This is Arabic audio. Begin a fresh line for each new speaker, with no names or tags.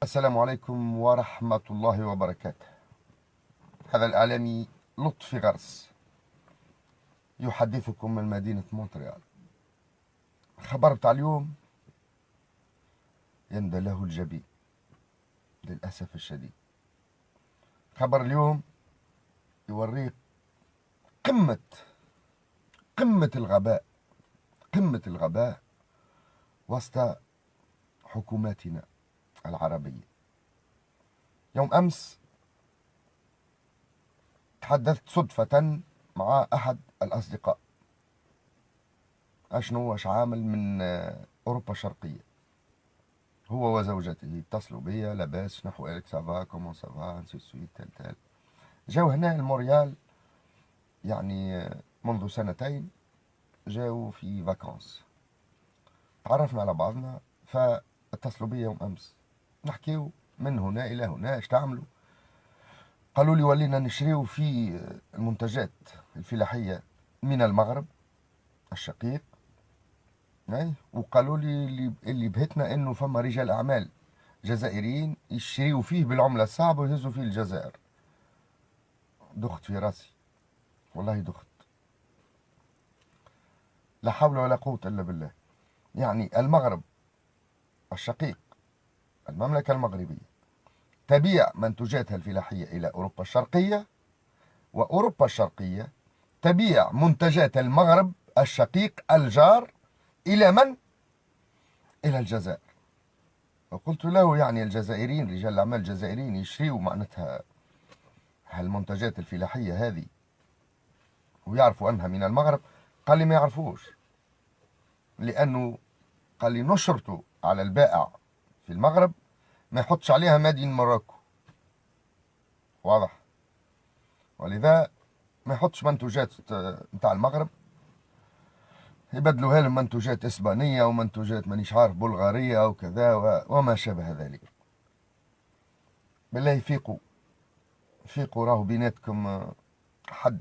السلام عليكم ورحمة الله وبركاته. هذا الإعلامي لطفي غرس يحدثكم من مدينة مونتريال. خبر بتاع اليوم يندى له الجبين للأسف الشديد. خبر اليوم يوريك قمة الغباء، قمة الغباء وسط حكوماتنا العربية. يوم أمس تحدثت صدفة مع أحد الأصدقاء، واش عامل من أوروبا الشرقية، هو وزوجته اتصلوا بيا، لاباس نحو إلك سافا كومون سافا انسي سويت تال. جاو هنا الموريال يعني منذ سنتين، جاو في فاكونس، تعرفنا على بعضنا فاتصلوا بيا يوم أمس نحكيو من هنا إلى هنا ايش تعملوا. قالوا لي ولينا نشريو في المنتجات الفلاحية من المغرب الشقيق، وقالوا لي اللي بهتنا انه فما رجال اعمال جزائريين يشريوا فيه بالعملة الصعبة ويهزوا فيه الجزائر. دخت في راسي، والله دخت، لا حول ولا قوة إلا بالله. يعني المغرب الشقيق، المملكة المغربية، تبيع منتجاتها الفلاحية إلى أوروبا الشرقية، وأوروبا الشرقية تبيع منتجات المغرب الشقيق الجار إلى من؟ إلى الجزائر. وقلت له يعني الجزائريين، رجال الأعمال الجزائريين يشريوا معناتها هالمنتجات الفلاحية هذه ويعرفوا أنها من المغرب؟ قال لي ما يعرفوش، لأنه قال لي نشرته على البائع في المغرب ما يحطش عليها مادين موروكو، واضح، ولذا ما يحطش منتوجات نتاع المغرب، يبدلوها لهم منتوجات إسبانية ومنتوجات مانيش عارف بلغارية وكذا وما شابه ذلك. بالله فيقوا راهو بيناتكم حد